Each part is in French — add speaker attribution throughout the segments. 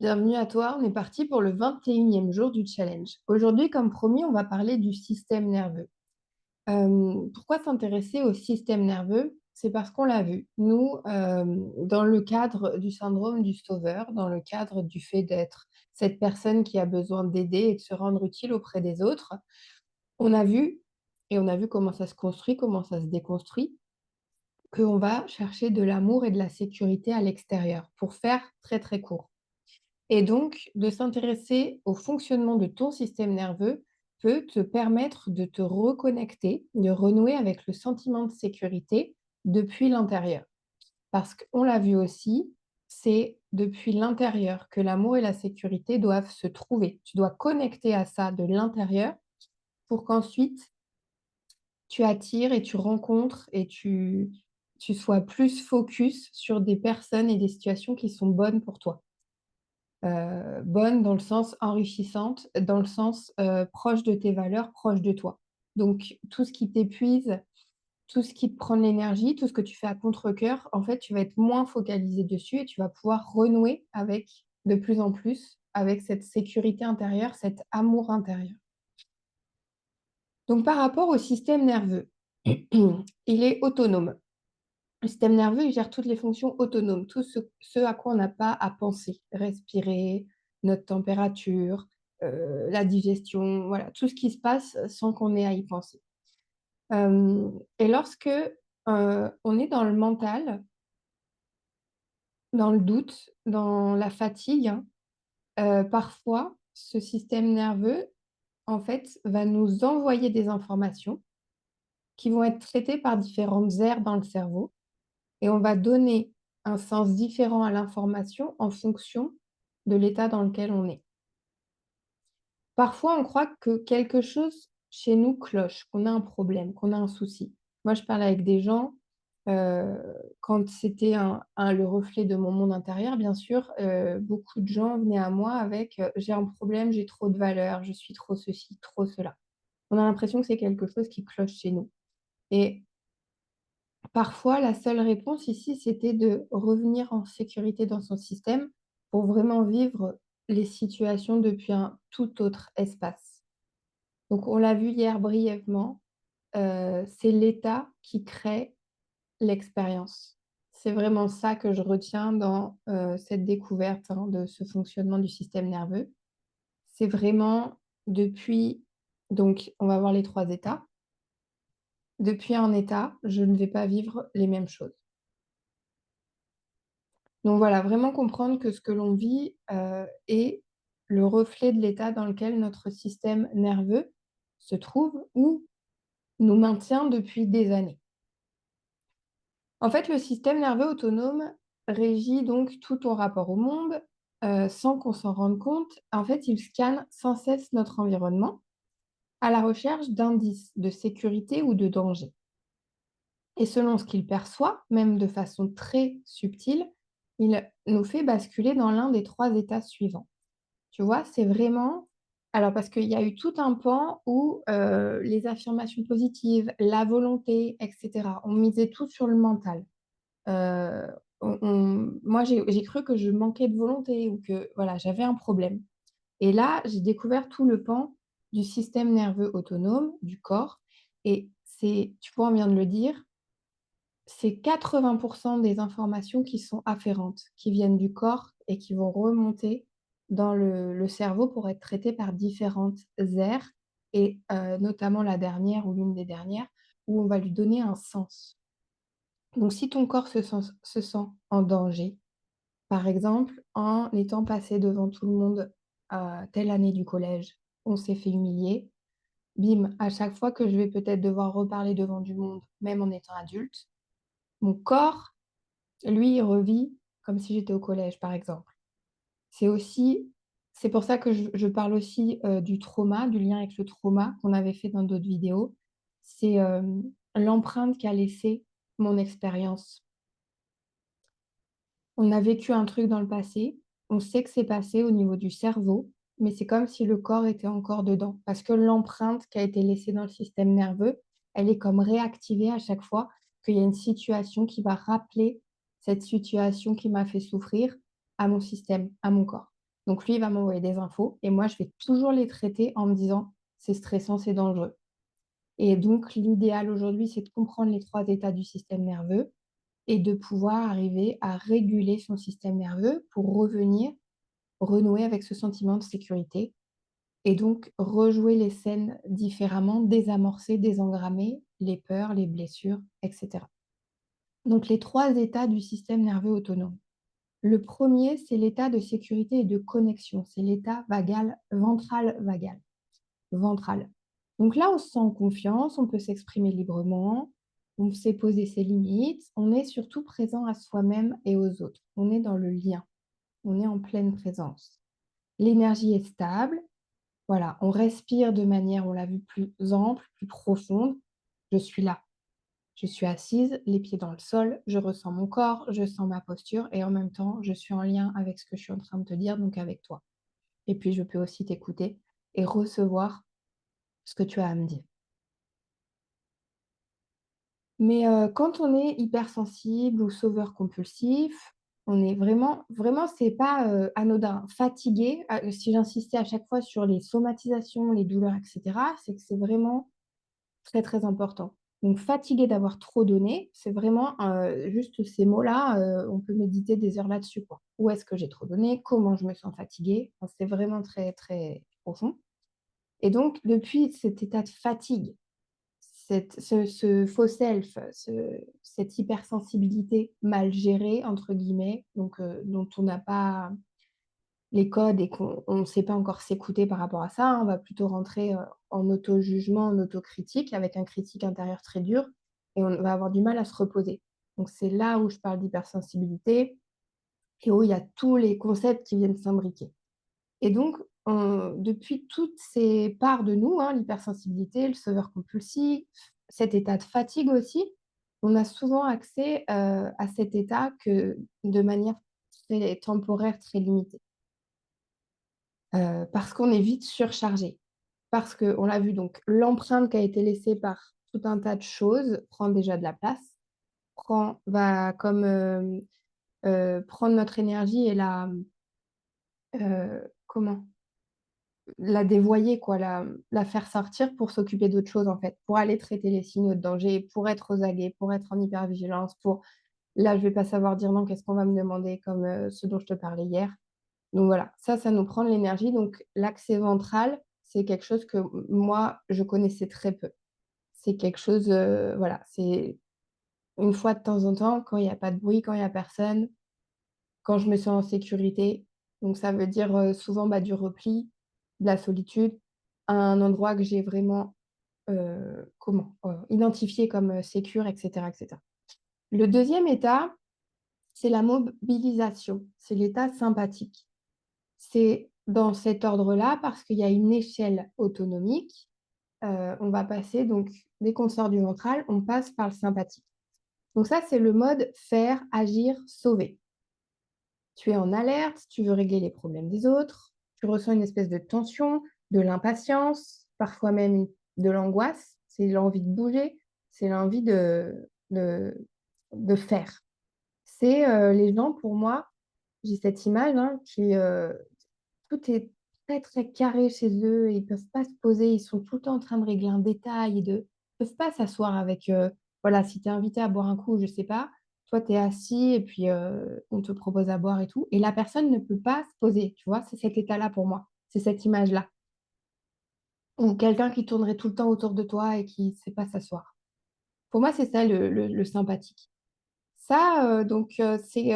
Speaker 1: Bienvenue à toi, on est parti pour le 21e jour du challenge. Aujourd'hui, comme promis, on va parler du système nerveux. Pourquoi s'intéresser au système nerveux? C'est parce qu'on l'a vu. Nous, dans le cadre du syndrome du sauveur, dans le cadre du fait d'être cette personne qui a besoin d'aider et de se rendre utile auprès des autres, on a vu, et on a vu comment ça se construit, comment ça se déconstruit, qu'on va chercher de l'amour et de la sécurité à l'extérieur, pour faire très très court. Et donc, de s'intéresser au fonctionnement de ton système nerveux peut te permettre de te reconnecter, de renouer avec le sentiment de sécurité depuis l'intérieur. Parce qu'on l'a vu aussi, c'est depuis l'intérieur que l'amour et la sécurité doivent se trouver. Tu dois connecter à ça de l'intérieur pour qu'ensuite tu attires et tu rencontres et tu sois plus focus sur des personnes et des situations qui sont bonnes pour toi. Bonne dans le sens enrichissante, dans le sens, proche de tes valeurs, proche de toi. Donc tout ce qui t'épuise, tout ce qui te prend de l'énergie, tout ce que tu fais à contre-cœur, en fait, tu vas être moins focalisé dessus et tu vas pouvoir renouer avec, de plus en plus, avec cette sécurité intérieure, cet amour intérieur. Donc par rapport au système nerveux, il est autonome. Le système nerveux, il gère toutes les fonctions autonomes, tout ce à quoi on n'a pas à penser. Respirer, notre température, la digestion, voilà, tout ce qui se passe sans qu'on ait à y penser. Et lorsque, on est dans le mental, dans le doute, dans la fatigue, parfois, ce système nerveux, en fait, va nous envoyer des informations qui vont être traitées par différentes aires dans le cerveau. Et on va donner un sens différent à l'information en fonction de l'état dans lequel on est. Parfois, on croit que quelque chose chez nous cloche, qu'on a un problème, qu'on a un souci. Moi, je parle avec des gens, heu, quand c'était le reflet de mon monde intérieur, bien sûr, beaucoup de gens venaient à moi avec, «J'ai un problème, j'ai trop de valeur, je suis trop ceci, trop cela». On a l'impression que c'est quelque chose qui cloche chez nous et parfois, la seule réponse ici, c'était de revenir en sécurité dans son système pour vraiment vivre les situations depuis un tout autre espace. Donc on l'a vu hier brièvement, c'est l'état qui crée l'expérience. C'est vraiment ça que je retiens dans, cette découverte, hein, de ce fonctionnement du système nerveux. C'est vraiment depuis donc on va voir les 3 états. Depuis un état, je ne vais pas vivre les mêmes choses. Donc voilà, vraiment comprendre que ce que l'on vit, est le reflet de l'état dans lequel notre système nerveux se trouve ou nous maintient depuis des années. En fait, le système nerveux autonome régit donc tout ton rapport au monde, sans qu'on s'en rende compte. En fait, il scanne sans cesse notre environnement à la recherche d'indices de sécurité ou de danger. Et selon ce qu'il perçoit, même de façon très subtile, il nous fait basculer dans l'un des 3 états suivants. Tu vois? C'est vraiment alors parce qu'il y a eu tout un pan où, les affirmations positives, la volonté et cetera, on misait tout sur le mental. Heu, moi, j'ai cru que je manquais de volonté ou que, voilà, j'avais un problème et là, j'ai découvert tout le pan du système nerveux autonome, du corps et c'est tu vois, on vient de le dire, c'est 80 des informations qui sont afférentes, qui viennent du corps et qui vont remonter dans le cerveau pour être traitées par différentes aires et notamment la dernière ou l'une des dernières, où on va lui donner un sens. Donc si ton corps se sent en danger, par exemple, en étant passé devant tout le monde à telle année du collège, on s'est fait humilier, bim, à chaque fois que je vais peut-être devoir reparler devant du monde, même en étant adulte, mon corps lui, il revit comme si j'étais au collège, par exemple. C'est aussi c'est pour ça que je parle aussi, du trauma, du lien avec le trauma qu'on avait fait dans d'autres vidéos. C'est, l'empreinte qu'a laissée mon expérience. On a vécu un truc dans le passé, on sait que c'est passé au niveau du cerveau, mais c'est comme si le corps était encore dedans. Parce que l'empreinte qui a été laissée dans le système nerveux, elle est comme réactivée à chaque fois qu'il y a une situation qui va rappeler cette situation qui m'a fait souffrir à mon système, à mon corps. Donc lui, il va m'envoyer des infos et moi, je vais toujours les traiter en me disant: «C'est stressant, c'est dangereux». Et donc l'idéal aujourd'hui, c'est de comprendre les 3 états du système nerveux et de pouvoir arriver à réguler son système nerveux pour revenir, renouer avec ce sentiment de sécurité et donc rejouer les scènes différemment, désamorcer, désengrammer les peurs, les blessures, et cetera. Donc les 3 états du système nerveux autonome. Le premier, c'est l'état de sécurité et de connexion, c'est l'état vagal ventral vagal, ventral. Donc là, on se sent en confiance, on peut s'exprimer librement, on sait poser ses limites, on est surtout présent à soi-même et aux autres. On est dans le lien, on est en pleine présence. L'énergie est stable, voilà, on respire de manière, on l'a vu, plus ample, plus profonde. Je suis là, je suis assise, les pieds dans le sol, je ressens mon corps, je sens ma posture et en même temps, je suis en lien avec ce que je suis en train de te dire, donc avec toi. Et puis, je peux aussi t'écouter et recevoir ce que tu as à me dire. Mais quand on est hypersensible ou sauveur compulsif, on est vraiment, c'est pas, anodin. Fatigué, si j'insistais à chaque fois sur les somatisations, les douleurs et cetera, c'est que c'est vraiment très, très important. Donc fatigué d'avoir trop donné, c'est vraiment, juste ces mots-là, on peut méditer des heures là-dessus, quoi. Où est-ce que j'ai trop donné? Comment je me sens fatiguée? Enfin, c'est vraiment très, très profond et donc depuis cet état de fatigue, ce faux self, cette hypersensibilité «mal gérée» entre guillemets, donc dont on n'a pas les codes et qu'on ne sait pas encore s'écouter par rapport à ça, hein. On va plutôt rentrer, en auto-jugement, en autocritique avec un critique intérieur très dur et on va avoir du mal à se reposer. Donc c'est là où je parle d'hypersensibilité et où il y a tous les concepts qui viennent s'imbriquer. Et donc, depuis toutes ces parts de nous, hein, l'hypersensibilité, le sauveur compulsif, cet état de fatigue aussi, on a souvent accès, à cet état que de manière très temporaire, très limitée. Parce qu'on est vite surchargé. Parce qu'on l'a vu donc l'empreinte qui a été laissée par tout un tas de choses prend déjà de la place, va comme, prendre notre énergie et comment? La dévoyer quoi, la faire sortir pour s'occuper d'autres choses en fait, pour aller traiter les signaux de danger, pour être aux aguets, pour être en hypervigilance, pour là, je vais pas savoir dire non, qu'est-ce qu'on va me demander comme, ce dont je te parlais hier. Donc voilà, ça nous prend de l'énergie donc l'accès ventral, c'est quelque chose que moi, je connaissais très peu. C'est quelque chose, voilà, c'est une fois de temps en temps, quand il y a pas de bruit, quand il y a personne, quand je me sens en sécurité, donc ça veut dire, souvent, bah, du repli, de la solitude, un endroit que j'ai vraiment, identifié comme, sécure et cetera et cetera. Le deuxième état, c'est la mobilisation, c'est l'état sympathique. C'est dans cet ordre-là parce qu'il y a une échelle autonomique, on va passer donc dès qu'on sort du ventral, on passe par le sympathique. Donc ça, c'est le mode faire, agir, sauver. Tu es en alerte, tu veux régler les problèmes des autres, tu ressens une espèce de tension, de l'impatience, parfois même de l'angoisse. C'est l'envie de bouger, c'est l'envie de faire. C'est, les gens pour moi, j'ai cette image, hein, qui, tout est très, très carré chez eux, ils peuvent pas se poser, ils sont tout le temps en train de régler un détail et ils peuvent pas s'asseoir avec, voilà, si tu es invité à boire un coup, je sais pas, toi tu es assis et puis, on te propose à boire et tout et la personne ne peut pas se poser, tu vois? C'est cet état-là pour moi, c'est cette image-là. Ou quelqu'un qui tournerait tout le temps autour de toi et qui sait pas s'asseoir. Pour moi, c'est ça le sympathique. Ça, donc c'est,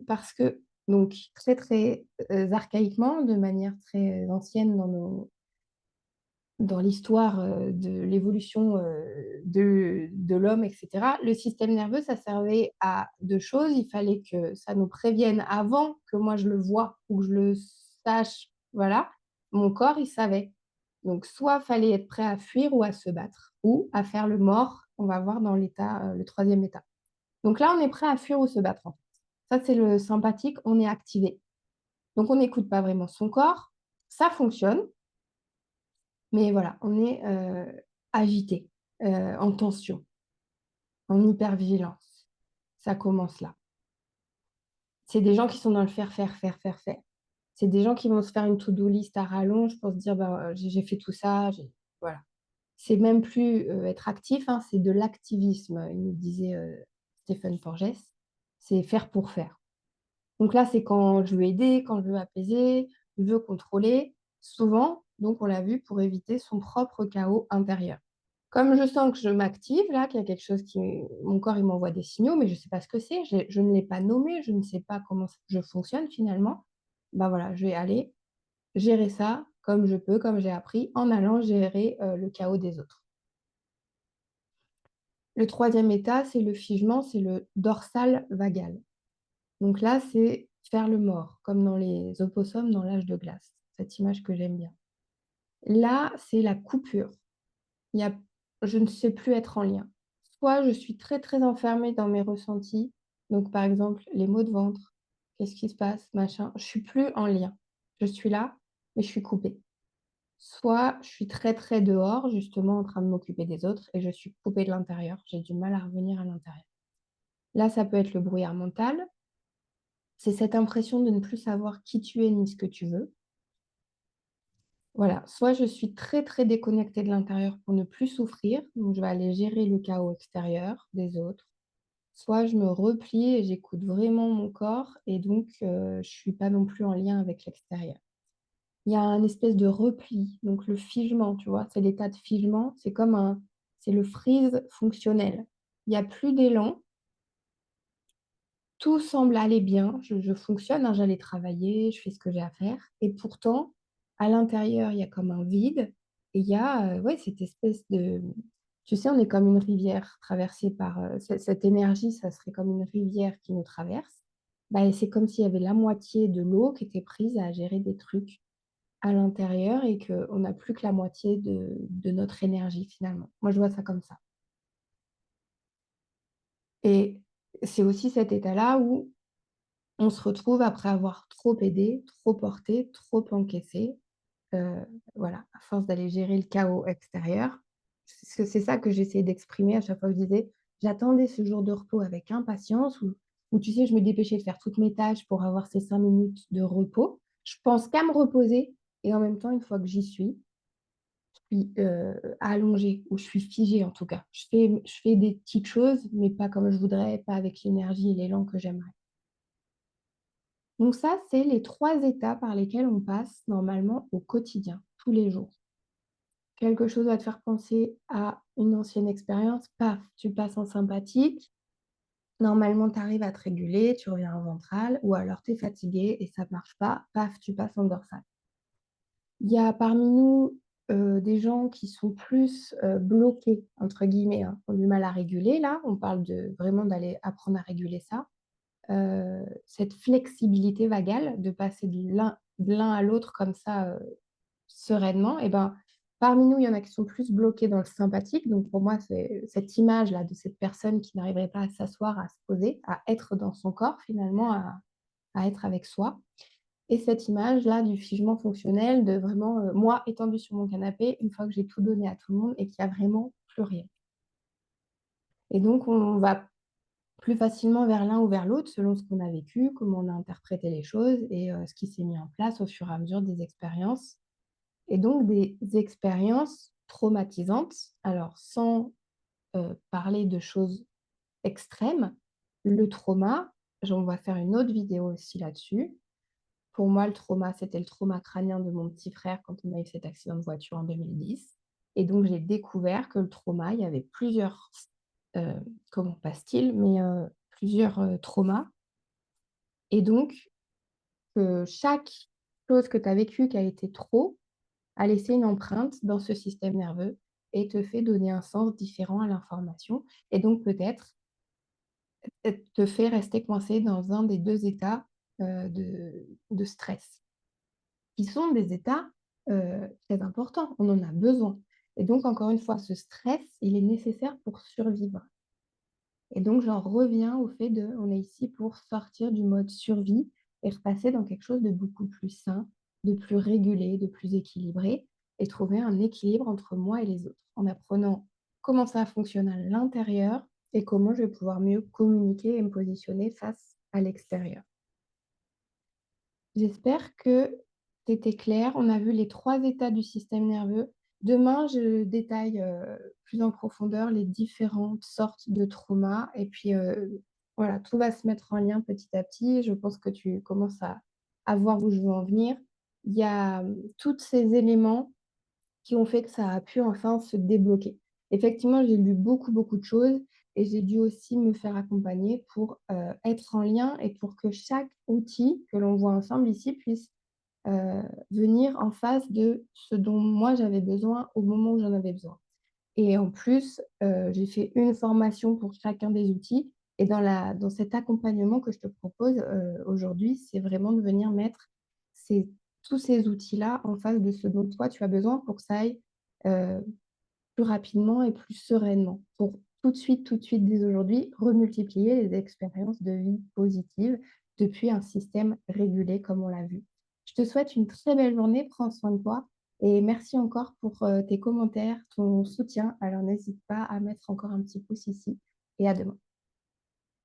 Speaker 1: parce que donc très, très, archaïquement, de manière très ancienne dans l'histoire, de l'évolution, de l'homme et cetera, le système nerveux, ça servait à 2 choses. Il fallait que ça nous prévienne avant que moi je le voie ou que je le sache, voilà. Mon corps, il savait. Donc soit fallait être prêt à fuir ou à se battre ou à faire le mort, on va voir dans l'état, le 3e état. Donc là, on est prêt à fuir ou se battre, en fait. Ça, c'est le sympathique, on est activé. Donc on n'écoute pas vraiment son corps. Ça fonctionne, mais voilà, on est, agité, en tension, en hypervigilance. Ça commence là. C'est des gens qui sont dans le faire, faire, faire, faire, faire. C'est des gens qui vont se faire une to-do list à rallonge pour se dire: «Bah, j'ai fait tout ça, j'ai» voilà. C'est même plus, être actif, hein, c'est de l'activisme, il nous disait, Stephen Porges. C'est faire pour faire. Donc là, c'est quand je veux aider, quand je veux apaiser, je veux contrôler, souvent, donc on l'a vu, pour éviter son propre chaos intérieur. Comme je sens que je m'active là, qu'il y a quelque chose qui mon corps, il m'envoie des signaux, mais je ne sais pas ce que c'est, je ne l'ai pas nommé, je ne sais pas comment je fonctionne finalement, bah, voilà, je vais aller gérer ça comme je peux, comme j'ai appris, en allant gérer, le chaos des autres. Le troisième état, c'est le figement, c'est le dorsal vagal. Donc là, c'est faire le mort, comme dans les opossums dans l'âge de glace, cette image que j'aime bien. Là, c'est la coupure. Il y a Je ne sais plus être en lien. Soit je suis très, très enfermée dans mes ressentis, donc par exemple, les maux de ventre, qu'est-ce qui se passe, machin, je suis plus en lien. Je suis là, mais je suis coupée. Soit je suis très, très dehors, justement en train de m'occuper des autres et je suis coupée de l'intérieur, j'ai du mal à revenir à l'intérieur. Là, ça peut être le brouillard mental, c'est cette impression de ne plus savoir qui tu es ni ce que tu veux. Voilà, soit je suis très, très déconnectée de l'intérieur pour ne plus souffrir, donc je vais aller gérer le chaos extérieur des autres. Soit je me replie et j'écoute vraiment mon corps et donc je suis pas non plus en lien avec l'extérieur. Il y a un espèce de repli, donc le figement, tu vois? C'est l'état de figement, c'est le freeze fonctionnel. Il y a plus d'élan, tout semble aller bien, je fonctionne, hein, j'allais travailler, je fais ce que j'ai à faire et pourtant, à l'intérieur, il y a comme un vide et il y a, ouais, cette espèce de tu sais, on est comme une rivière traversée par, cette énergie, ça serait comme une rivière qui nous traverse. Bah et c'est comme s'il y avait la moitié de l'eau qui était prise à gérer des trucs à l'intérieur et qu'on n'a plus que la moitié de notre énergie finalement. Moi, je vois ça comme ça et c'est aussi cet état-là où on se retrouve après avoir trop aidé, trop porté, trop encaissé, heu, voilà, à force d'aller gérer le chaos extérieur. C'est ça que j'essayais d'exprimer à chaque fois que je disais: «J'attendais ce jour de repos avec impatience» où tu sais, je me dépêchais de faire toutes mes tâches pour avoir ces 5 minutes de repos. Je pense qu'à me reposer et en même temps, une fois que j'y suis, je suis, allongée ou je suis figée en tout cas. Je fais des petites choses, mais pas comme je voudrais, pas avec l'énergie et l'élan que j'aimerais. Donc ça, c'est les 3 étapes par lesquelles on passe normalement au quotidien, tous les jours. Quelque chose va te faire penser à une ancienne expérience, paf, tu passes en sympathique. Normalement, tu arrives à te réguler, tu reviens en ventral ou alors tu es fatigué et ça ne marche pas, paf, tu passes en dorsale. Il y a parmi nous, des gens qui sont plus, «bloqués» entre guillemets, hein, qui ont du mal à réguler là. On parle de vraiment d'aller apprendre à réguler ça. Cette flexibilité vagale de passer de l'un à l'autre comme ça, sereinement et ben, parmi nous, il y en a qui sont plus bloqués dans le sympathique. Donc pour moi, c'est cette image-là de cette personne qui n'arriverait pas à s'asseoir, à se poser, à être dans son corps finalement, à être avec soi et cette image-là du figement fonctionnel de vraiment, moi étendue sur mon canapé une fois que j'ai tout donné à tout le monde et qu'il y a vraiment plus rien et donc on va plus facilement vers l'un ou vers l'autre selon ce qu'on a vécu, comment on a interprété les choses et ce qui s'est mis en place au fur et à mesure des expériences et donc des expériences traumatisantes. Alors sans, parler de choses extrêmes, le trauma, on va faire une autre vidéo aussi là-dessus. Pour moi, le trauma, c'était le trauma crânien de mon petit frère quand on a eu cet accident de voiture en 2010 et donc j'ai découvert que le trauma, il y avait plusieurs, heu, comment pas styles, mais plusieurs, traumas et donc chaque chose que tu as vécue qui a été trop, a laissé une empreinte dans ce système nerveux et te fait donner un sens différent à l'information et donc peut-être, te fait rester coincé dans un des 2 états, de stress, qui sont des états, très importants. On en a besoin et donc encore une fois, ce stress, il est nécessaire pour survivre et donc j'en reviens au fait de on est ici pour sortir du mode survie et repasser dans quelque chose de beaucoup plus sain, de plus régulé, de plus équilibré et trouver un équilibre entre moi et les autres, en apprenant comment ça fonctionne à l'intérieur et comment je vais pouvoir mieux communiquer et me positionner face à l'extérieur. J'espère que c'était clair. On a vu les 3 états du système nerveux. Demain, je détaille, plus en profondeur les différentes sortes de traumas et puis, voilà, tout va se mettre en lien petit à petit. Je pense que tu commences à voir où je veux en venir. Il y a, tous ces éléments qui ont fait que ça a pu enfin se débloquer. Effectivement, j'ai lu beaucoup, beaucoup de choses et j'ai dû aussi me faire accompagner pour, être en lien et pour que chaque outil que l'on voit ensemble ici puisse, heu, venir en face de ce dont moi j'avais besoin au moment où j'en avais besoin. Et en plus, j'ai fait une formation pour chacun des outils et dans cet accompagnement que je te propose, aujourd'hui, c'est vraiment de venir mettre ces tous ces outils-là en face de ce dont toi tu as besoin pour que ça aille, heu, plus rapidement et plus sereinement. Pour tout de suite, dès aujourd'hui, remultiplier les expériences de vie positives depuis un système régulé comme on l'a vu. Je te souhaite une très belle journée, prends soin de toi et merci encore pour, tes commentaires, ton soutien. Alors n'hésite pas à mettre encore un petit pouce ici et à demain.